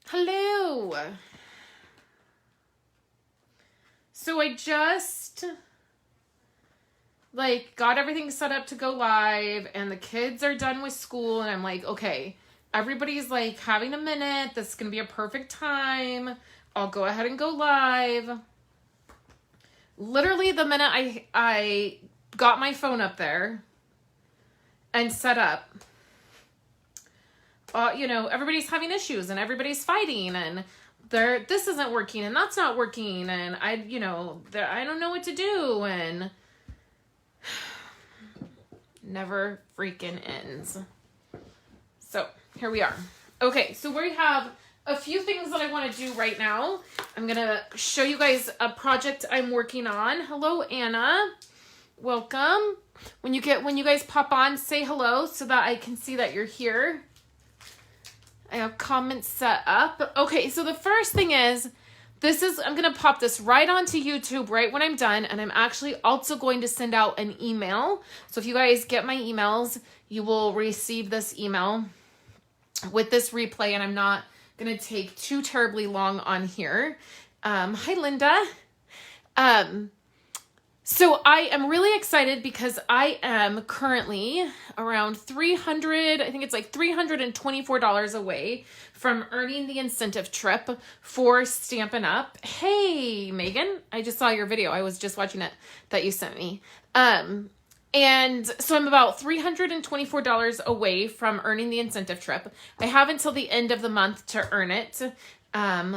Hello. So I just got everything set up to go live and the kids are done with school and I'm like, okay, everybody's having a minute. This is going to be a perfect time. I'll go ahead and go live. Literally the minute I got my phone up there and set up, everybody's having issues and everybody's fighting and this isn't working and that's not working and I don't know what to do and never freaking ends. So here we are. Okay, so we have a few things that I want to do right now. I'm going to show you guys a project I'm working on. Hello, Anna. Welcome. When you guys pop on, say hello so that I can see that you're here. I have comments set up. Okay, so the first thing is, I'm going to pop this right onto YouTube right when I'm done, and I'm actually also going to send out an email. So if you guys get my emails, you will receive this email with this replay, and I'm not going to take too terribly long on here. Hi, Linda. So I am really excited because I am currently around $324 away from earning the incentive trip for Stampin' Up. Hey, Megan, I just saw your video. I was just watching it that you sent me. And so I'm about $324 away from earning the incentive trip. I have until the end of the month to earn it,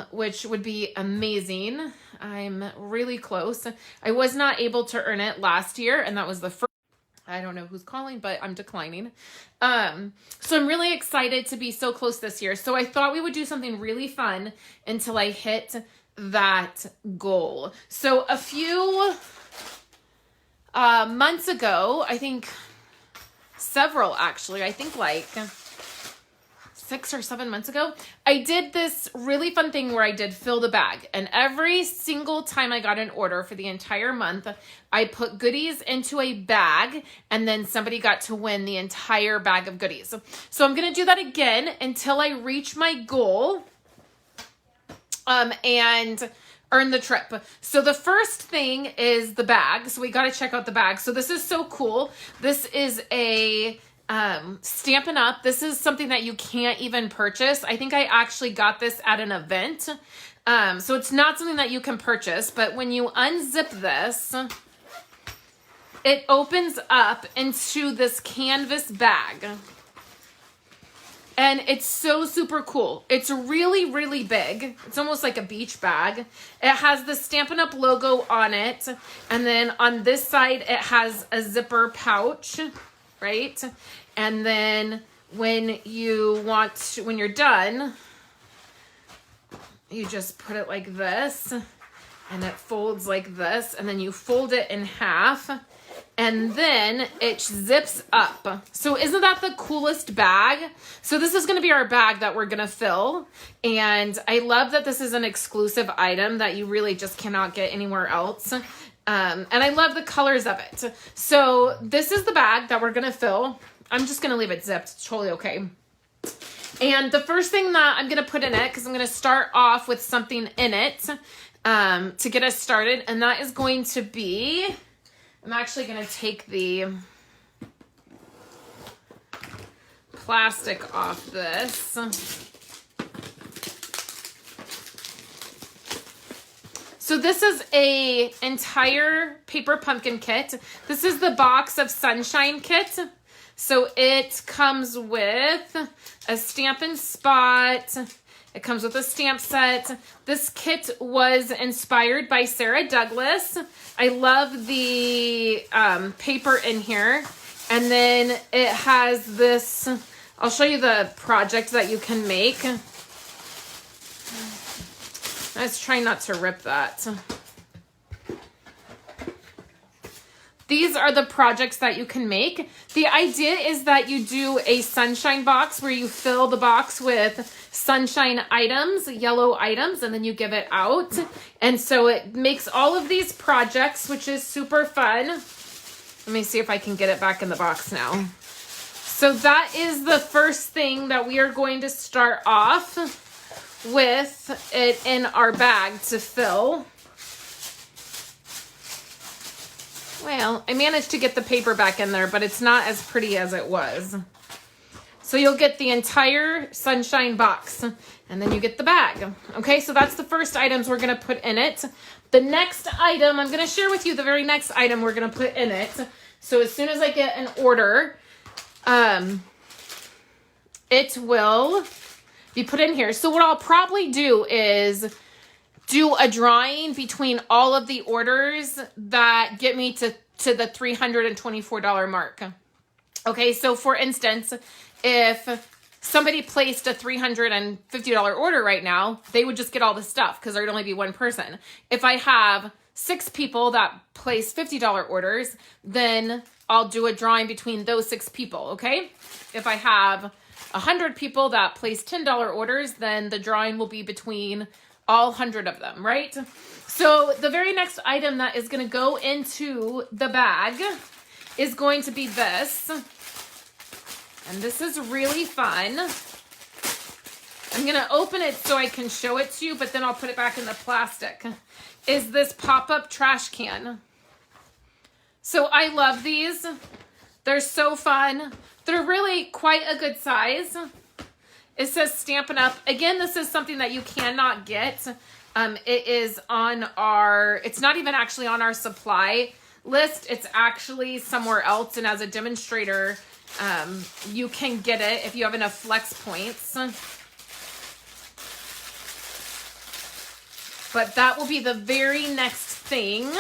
which would be amazing. I'm really close. I was not able to earn it last year, and that was the first. I don't know who's calling, but I'm declining. So I'm really excited to be so close this year. So I thought we would do something really fun until I hit that goal. So a few months ago, I think several actually, I think 6 or 7 months ago, I did this really fun thing where I did fill the bag. And every single time I got an order for the entire month, I put goodies into a bag and then somebody got to win the entire bag of goodies. So I'm going to do that again until I reach my goal and earn the trip. So the first thing is the bag. So we got to check out the bag. So this is so cool. This is a Stampin' Up. This is something that you can't even purchase. I think I actually got this at an event. So it's not something that you can purchase, but when you unzip this, it opens up into this canvas bag. And it's so super cool. It's really, really big. It's almost like a beach bag. It has the Stampin' Up logo on it. And then on this side, it has a zipper pouch, right? And then when you're done, you just put it like this and it folds like this and then you fold it in half and then it zips up. So isn't that the coolest bag? So this is going to be our bag that we're going to fill. And I love that this is an exclusive item that you really just cannot get anywhere else. And I love the colors of it. So this is the bag that we're going to fill. I'm just going to leave it zipped. It's totally okay. And the first thing that I'm going to put in it, because I'm going to start off with something in it to get us started. And that is going to be, I'm actually going to take the plastic off this. So this is a entire paper pumpkin kit. This is the box of Sunshine kit. So it comes with a Stampin' Spot. It comes with a stamp set. This kit was inspired by Sarah Douglas. I love the paper in here. And then it has this, I'll show you the project that you can make. Let's try not to rip that. These are the projects that you can make. The idea is that you do a sunshine box where you fill the box with sunshine items, yellow items, and then you give it out. And so it makes all of these projects, which is super fun. Let me see if I can get it back in the box now. So that is the first thing that we are going to start off with it in our bag to fill. Well, I managed to get the paper back in there, but it's not as pretty as it was. So you'll get the entire Sunshine box, and then you get the bag. Okay, so that's the first items we're going to put in it. The next item, I'm going to share with you the very next item we're going to put in it. So as soon as I get an order, it will be put in here. So what I'll probably do is do a drawing between all of the orders that get me to the $324 mark. Okay, so for instance, if somebody placed a $350 order right now, they would just get all the stuff because there'd only be one person. If I have 6 people that place $50 orders, then I'll do a drawing between those 6 people, okay? If I have 100 people that place $10 orders, then the drawing will be between all 100 of them, right? So the very next item that is going to go into the bag is going to be this. And this is really fun. I'm going to open it so I can show it to you, but then I'll put it back in the plastic. Is this pop-up trash can. So I love these. They're so fun. They're really quite a good size. It says Stampin' Up. Again, this is something that you cannot get. It is on our, it's not even actually on our supply list. It's actually somewhere else. And as a demonstrator, you can get it if you have enough flex points. But that will be the very next thing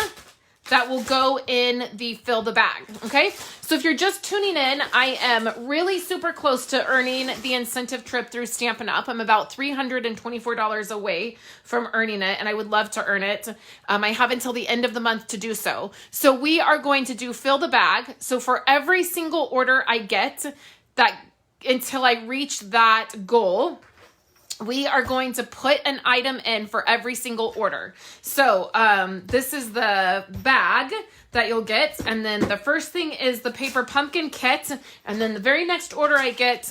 that will go in the fill the bag, okay? So if you're just tuning in, I am really super close to earning the incentive trip through Stampin' Up. I'm about $324 away from earning it, and I would love to earn it. I have until the end of the month to do so. So we are going to do fill the bag. So for every single order I get, that until I reach that goal, we are going to put an item in for every single order. So this is the bag that you'll get. And then the first thing is the paper pumpkin kit. And then the very next order I get,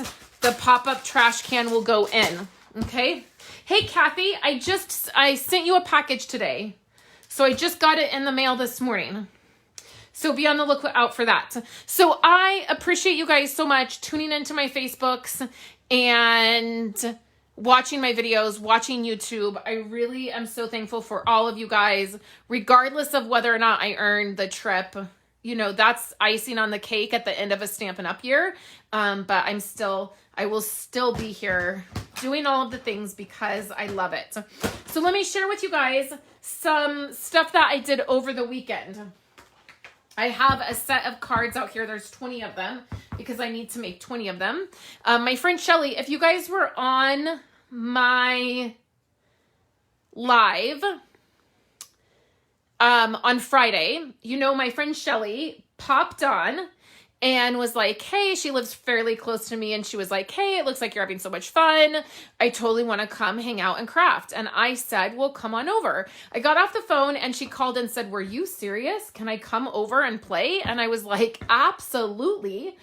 the pop-up trash can will go in. Okay. Hey, Kathy, I sent you a package today. So I just got it in the mail this morning. So be on the lookout for that. So I appreciate you guys so much tuning into my Facebooks and watching my videos, watching YouTube. I really am so thankful for all of you guys, regardless of whether or not I earned the trip. You know, that's icing on the cake at the end of a Stampin' Up year. But I will still be here doing all of the things because I love it. So let me share with you guys some stuff that I did over the weekend. I have a set of cards out here. There's 20 of them because I need to make 20 of them. My friend Shelly, if you guys were on my live on Friday, you know, my friend Shelly popped on and was like, hey, she lives fairly close to me. And she was like, hey, it looks like you're having so much fun. I totally want to come hang out and craft. And I said, well, come on over. I got off the phone and she called and said, were you serious? Can I come over and play? And I was like, absolutely.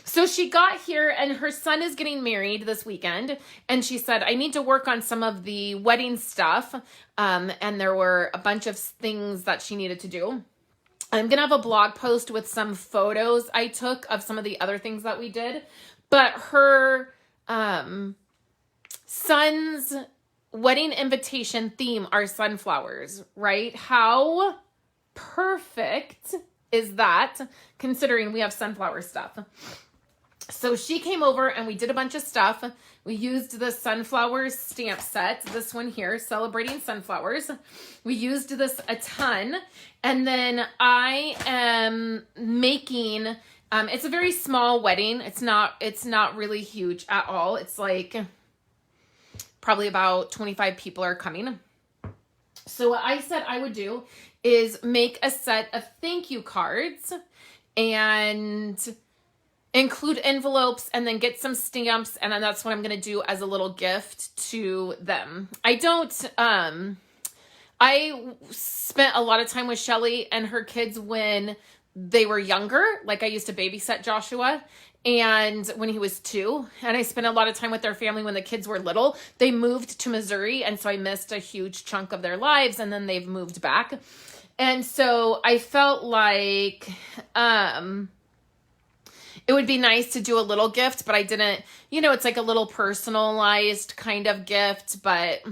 So she got here and her son is getting married this weekend. And she said, I need to work on some of the wedding stuff. And there were a bunch of things that she needed to do. I'm going to have a blog post with some photos I took of some of the other things that we did. But her son's wedding invitation theme are sunflowers, right? How perfect is that, considering we have sunflower stuff? So she came over and we did a bunch of stuff. We used the sunflower stamp set, this one here, celebrating sunflowers. We used this a ton. And then I am making, it's a very small wedding. It's not really huge at all. It's like probably about 25 people are coming. So what I said I would do is make a set of thank you cards and include envelopes and then get some stamps. And then that's what I'm going to do as a little gift to them. I spent a lot of time with Shelly and her kids when they were younger. Like I used to babysit Joshua and when he was 2, and I spent a lot of time with their family when the kids were little. They moved to Missouri, and so I missed a huge chunk of their lives, and then they've moved back. And so I felt like it would be nice to do a little gift, but I didn't, it's like a little personalized kind of gift, but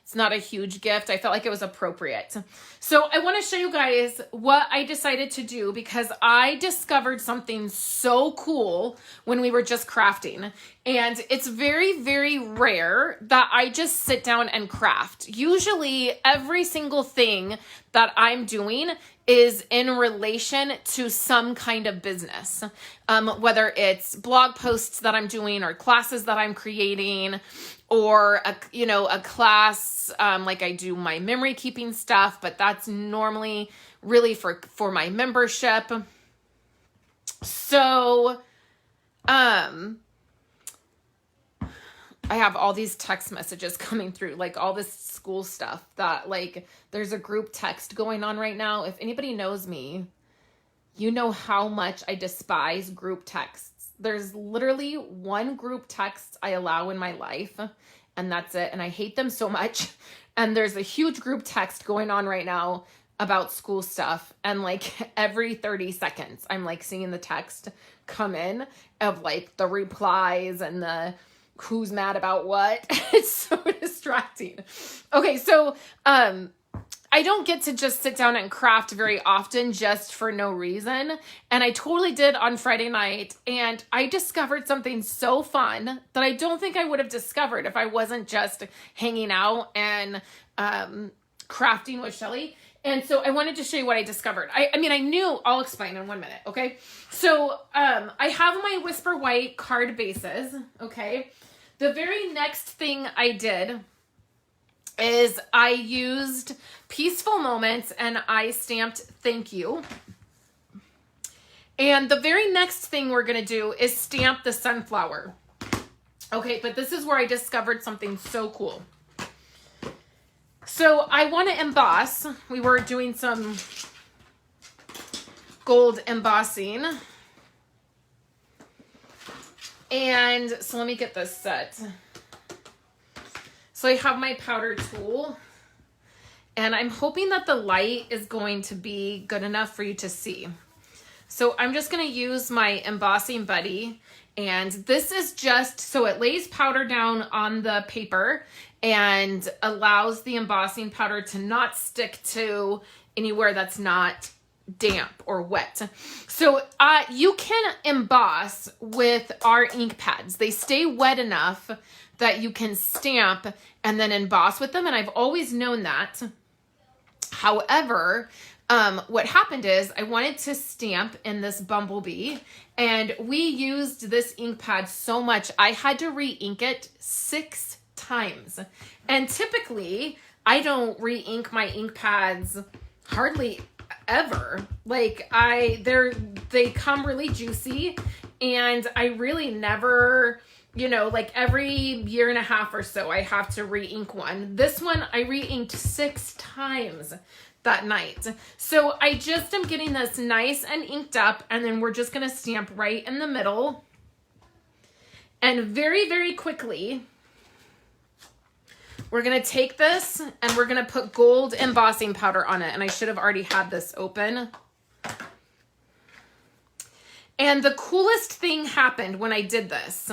it's not a huge gift. I felt like it was appropriate. So I want to show you guys what I decided to do, because I discovered something so cool when we were just crafting. And it's very, very rare that I just sit down and craft. Usually every single thing that I'm doing is in relation to some kind of business, whether it's blog posts that I'm doing or classes that I'm creating, or a class, like I do my memory keeping stuff, but that's normally really for my membership. So, I have all these text messages coming through, like all this school stuff that, like, there's a group text going on right now. If anybody knows me, you know how much I despise group texts. There's literally one group text I allow in my life, and that's it. And I hate them so much. And there's a huge group text going on right now about school stuff. And like every 30 seconds, I'm like seeing the text come in of like the replies and the who's mad about what. It's so distracting. Okay, so I don't get to just sit down and craft very often just for no reason. And I totally did on Friday night. And I discovered something so fun that I don't think I would have discovered if I wasn't just hanging out and crafting with Shelly. And so I wanted to show you what I discovered. I mean, I knew, I'll explain in 1 minute, okay? So I have my Whisper White card bases, okay? The very next thing I did is I used Peaceful Moments and I stamped thank you. And the very next thing we're going to do is stamp the sunflower. Okay, but this is where I discovered something so cool. So I want to emboss. We were doing some gold embossing. And so let me get this set. So I have my powder tool. And I'm hoping that the light is going to be good enough for you to see. So I'm just going to use my embossing buddy. And this is just so it lays powder down on the paper and allows the embossing powder to not stick to anywhere that's not damp or wet. So you can emboss with our ink pads. They stay wet enough that you can stamp and then emboss with them. And I've always known that. However, what happened is I wanted to stamp in this bumblebee, and we used this ink pad so much I had to re-ink it 6 times. And typically I don't re-ink my ink pads hardly ever. Like they come really juicy, and I really never, like every year and a half or so I have to re-ink one. This one I re-inked 6 times that night. So I just am getting this nice and inked up, and then we're just going to stamp right in the middle. And very, very quickly, we're going to take this and we're going to put gold embossing powder on it. And I should have already had this open. And the coolest thing happened when I did this.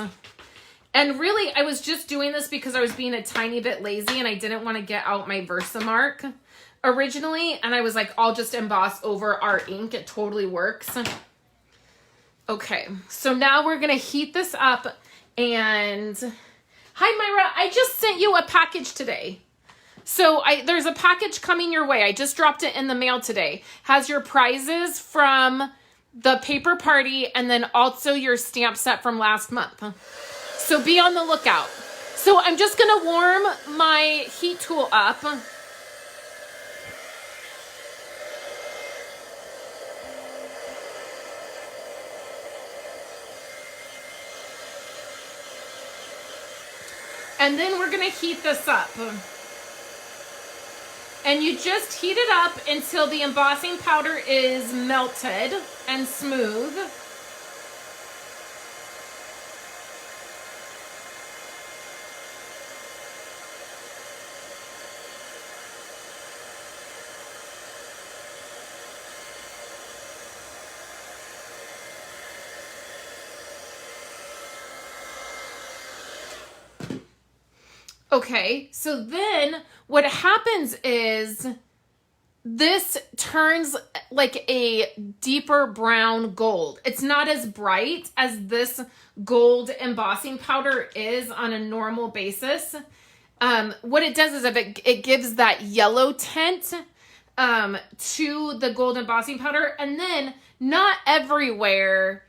And really, I was just doing this because I was being a tiny bit lazy and I didn't want to get out my Versamark originally. And I was like, I'll just emboss over our ink. It totally works. Okay, so now we're going to heat this up. And hi, Myra. I just sent you a package today. So there's a package coming your way. I just dropped it in the mail today. Has your prizes from the paper party and then also your stamp set from last month. So be on the lookout. So I'm just going to warm my heat tool up. And then we're going to heat this up. And you just heat it up until the embossing powder is melted and smooth. Okay, so then what happens is this turns like a deeper brown gold. It's not as bright as this gold embossing powder is on a normal basis. What it does is if it gives that yellow tint to the gold embossing powder, and then not everywhere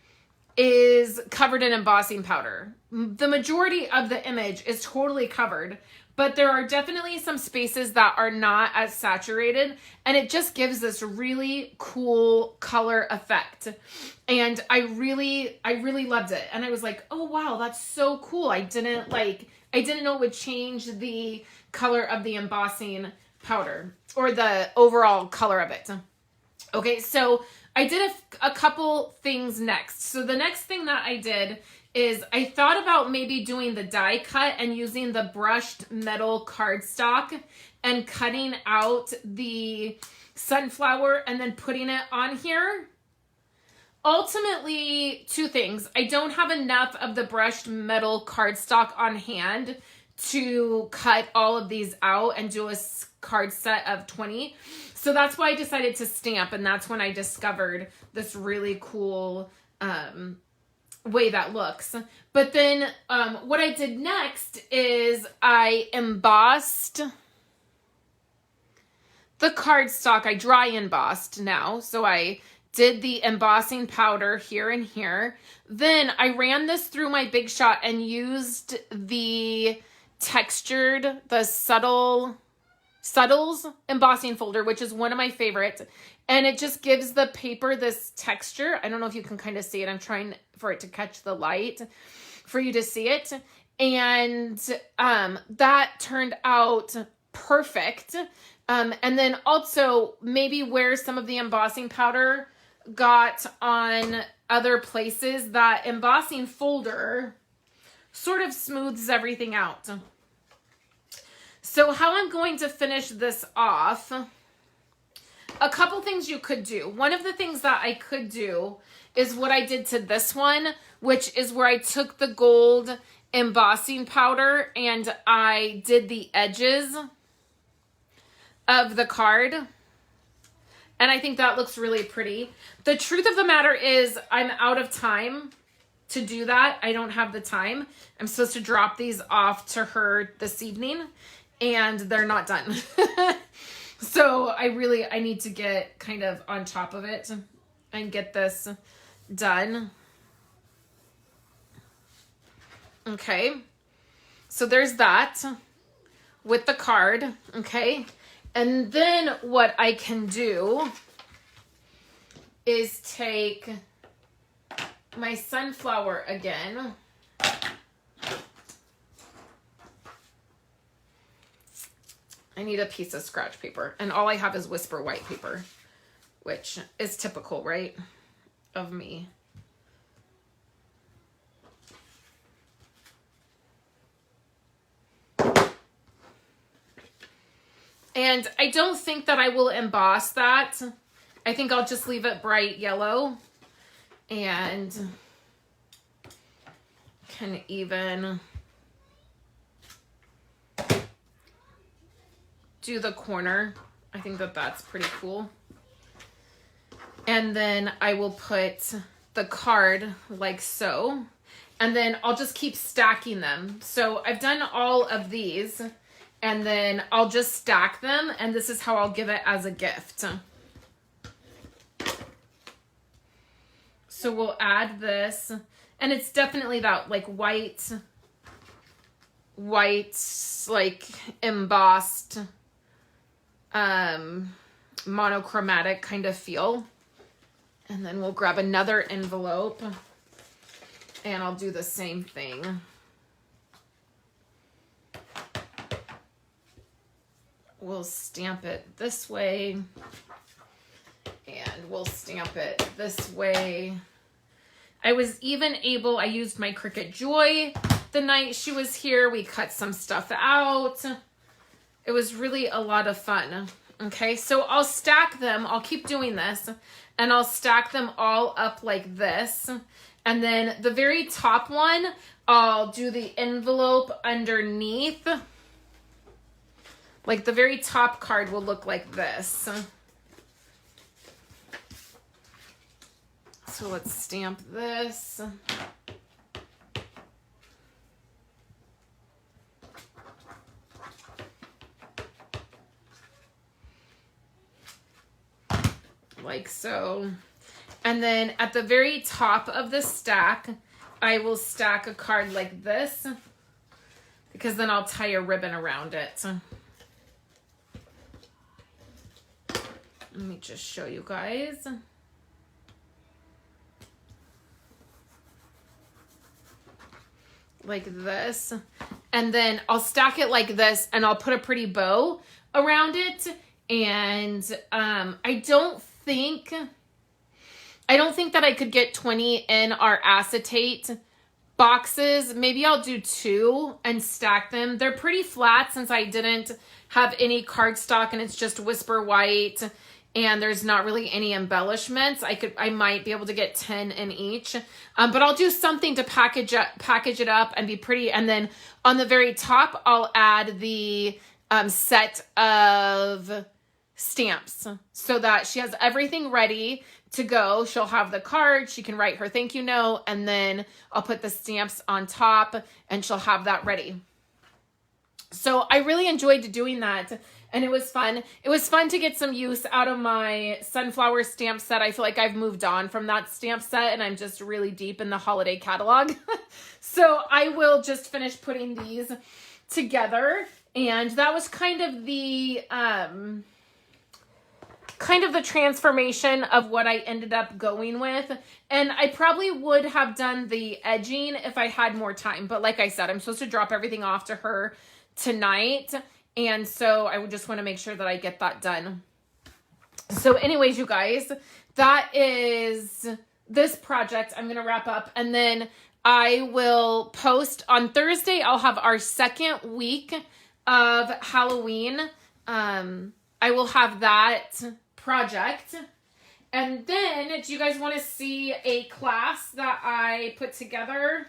is covered in embossing powder. The majority of the image is totally covered, but there are definitely some spaces that are not as saturated, and it just gives this really cool color effect. And I really loved it. And I was like, oh wow, that's so cool. I didn't know it would change the color of the embossing powder or the overall color of it. Okay, so I did a couple things next. So the next thing that I did is I thought about maybe doing the die cut and using the brushed metal cardstock and cutting out the sunflower and then putting it on here. Ultimately, two things. I don't have enough of the brushed metal cardstock on hand to cut all of these out and do a card set of 20. So that's why I decided to stamp, and that's when I discovered this really cool way that looks. But then what I did next is I embossed the cardstock. I dry embossed now. So I did the embossing powder here and here. Then I ran this through my Big Shot and used the textured, the Subtles embossing folder, which is one of my favorites. And it just gives the paper this texture. I don't know if you can kind of see it. I'm trying for it to catch the light for you to see it. And that turned out perfect. And then also maybe where some of the embossing powder got on other places, that embossing folder sort of smooths everything out. So how I'm going to finish this off, a couple things you could do. One of the things that I could do is what I did to this one, which is where I took the gold embossing powder and I did the edges of the card. And I think that looks really pretty. The truth of the matter is I'm out of time to do that. I don't have the time. I'm supposed to drop these off to her this evening and they're not done. So I need to get kind of on top of it and get this done. Okay. So there's that with the card. Okay. And then what I can do is take my sunflower again. I need a piece of scratch paper, and all I have is Whisper white paper, which is typical, right, of me. And I don't think that I will emboss that. I think I'll just leave it bright yellow and can even do the corner. I think that that's pretty cool. And then I will put the card like so. And then I'll just keep stacking them. So I've done all of these. And then I'll just stack them, and this is how I'll give it as a gift. So we'll add this, and it's definitely that like white, like embossed, monochromatic kind of feel. And then we'll grab another envelope, and I'll do the same thing. We'll stamp it this way, and we'll stamp it this way. I was even able, I used my Cricut Joy the night she was here. We cut some stuff out. It was really a lot of fun. Okay, so I'll stack them. I'll keep doing this, and I'll stack them all up like this. And then the very top one, I'll do the envelope underneath. Like the very top card will look like this. So let's stamp this. Like so. And then at the very top of the stack, I will stack a card like this, because then I'll tie a ribbon around it. Let me just show you guys. Like this. And then I'll stack it like this, and I'll put a pretty bow around it. And I don't think that I could get 20 in our acetate boxes. Maybe I'll do 2 and stack them. They're pretty flat since I didn't have any cardstock and it's just Whisper White and there's not really any embellishments. I might be able to get 10 in each. But I'll do something to package it up and be pretty. And then on the very top, I'll add the set of stamps so that she has everything ready to go. She'll have the card, she can write her thank you note, and then I'll put the stamps on top and she'll have that ready. So I really enjoyed doing that and it was fun. It was fun to get some use out of my sunflower stamp set. I feel like I've moved on from that stamp set and I'm just really deep in the holiday catalog. So I will just finish putting these together, and that was kind of the transformation of what I ended up going with. And I probably would have done the edging if I had more time. But like I said, I'm supposed to drop everything off to her tonight. And so I would just want to make sure that I get that done. So anyways, you guys, that is this project. I'm going to wrap up. And then I will post on Thursday. I'll have our second week of Halloween. I will have that project. And then, do you guys want to see a class that I put together?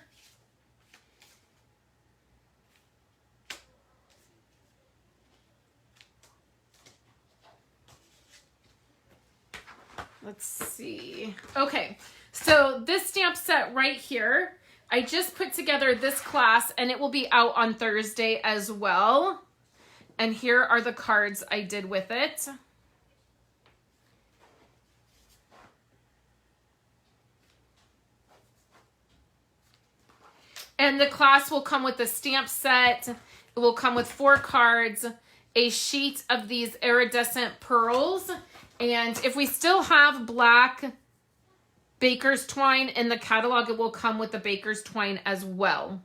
Let's see. Okay, so this stamp set right here, I just put together this class and it will be out on Thursday as well. And here are the cards I did with it. And the class will come with the stamp set. It will come with 4 cards, a sheet of these iridescent pearls. And if we still have black baker's twine in the catalog, it will come with the baker's twine as well.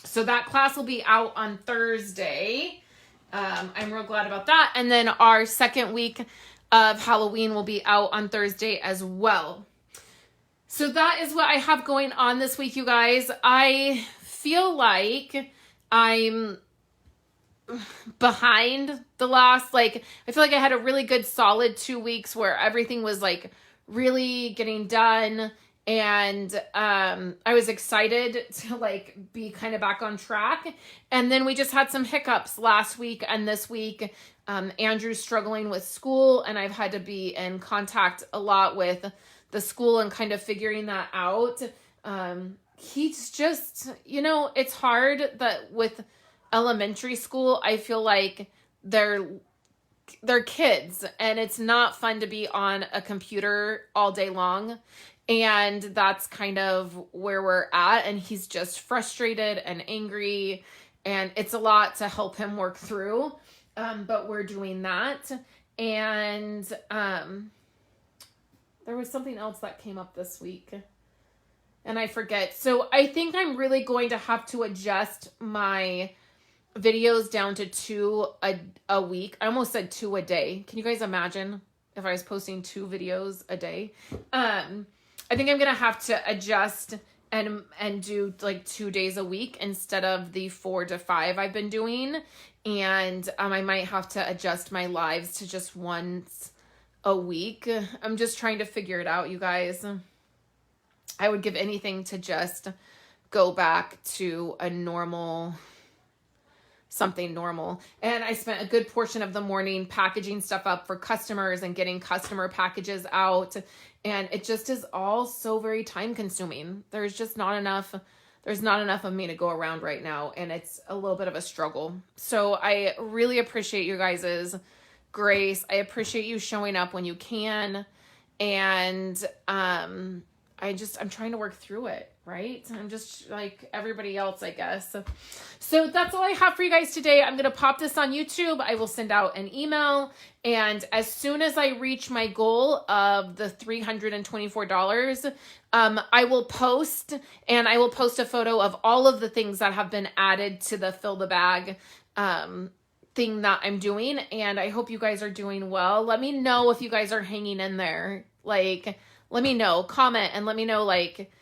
So that class will be out on Thursday. I'm real glad about that. And then our second week of Halloween will be out on Thursday as well. So that is what I have going on this week, you guys. I feel like I'm behind the last, I feel like I had a really good solid 2 weeks where everything was really getting done. And I was excited to be kind of back on track. And then we just had some hiccups last week and this week. Andrew's struggling with school and I've had to be in contact a lot with the school and kind of figuring that out. He's just, it's hard that with elementary school, I feel like they're kids and it's not fun to be on a computer all day long. And that's kind of where we're at. And he's just frustrated and angry and it's a lot to help him work through. But we're doing that. And there was something else that came up this week and I forget. So I think I'm really going to have to adjust my videos down to 2 a week. I almost said 2 a day. Can you guys imagine if I was posting 2 videos a day? I think I'm going to have to adjust and do 2 days a week instead of the 4 to 5 I've been doing. And I might have to adjust my lives to just once a week. I'm just trying to figure it out, you guys. I would give anything to just go back to a normal something normal. And I spent a good portion of the morning packaging stuff up for customers and getting customer packages out. And it just is all so very time consuming. There's not enough of me to go around right now. And it's a little bit of a struggle. So I really appreciate you guys' grace. I appreciate you showing up when you can. And I'm trying to work through it, right? I'm just like everybody else, I guess. So that's all I have for you guys today. I'm going to pop this on YouTube. I will send out an email. And as soon as I reach my goal of the $324, I will post a photo of all of the things that have been added to the fill the bag, thing that I'm doing. And I hope you guys are doing well. Let me know if you guys are hanging in there. Like, let me know, comment, and let me know, like,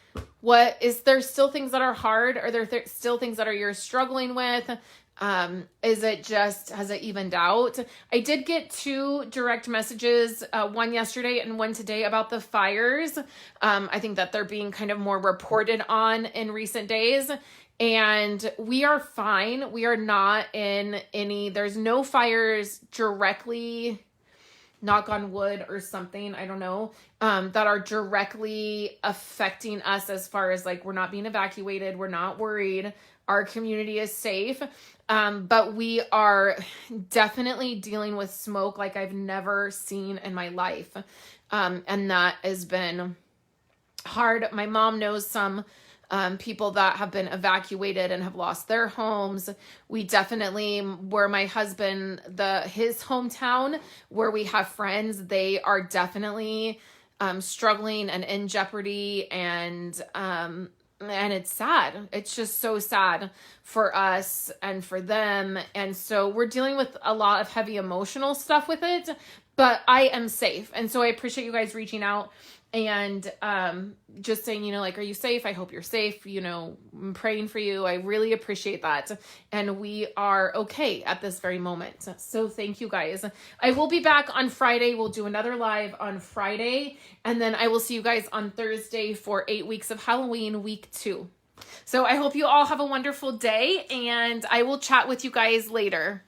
what is there still things that are hard? Are there still things that you're struggling with? Has it evened out? I did get 2 direct messages, one yesterday and one today about the fires. I think that they're being kind of more reported on in recent days. And we are fine. We are not in there's no fires directly, knock on wood or something, I don't know, that are directly affecting us as far as like, we're not being evacuated. We're not worried. Our community is safe. But we are definitely dealing with smoke like I've never seen in my life. And that has been hard. My mom knows some people that have been evacuated and have lost their homes. We definitely, where my husband, his hometown, where we have friends, they are definitely struggling and in jeopardy, and it's sad. It's just so sad for us and for them. And so we're dealing with a lot of heavy emotional stuff with it, but I am safe. And so I appreciate you guys reaching out and just saying, like, are you safe? I hope you're safe. I'm praying for you. I really appreciate that. And we are okay at this very moment. So thank you guys. I will be back on Friday. We'll do another live on Friday. And then I will see you guys on Thursday for 8 weeks of Halloween, week 2. So I hope you all have a wonderful day, and I will chat with you guys later.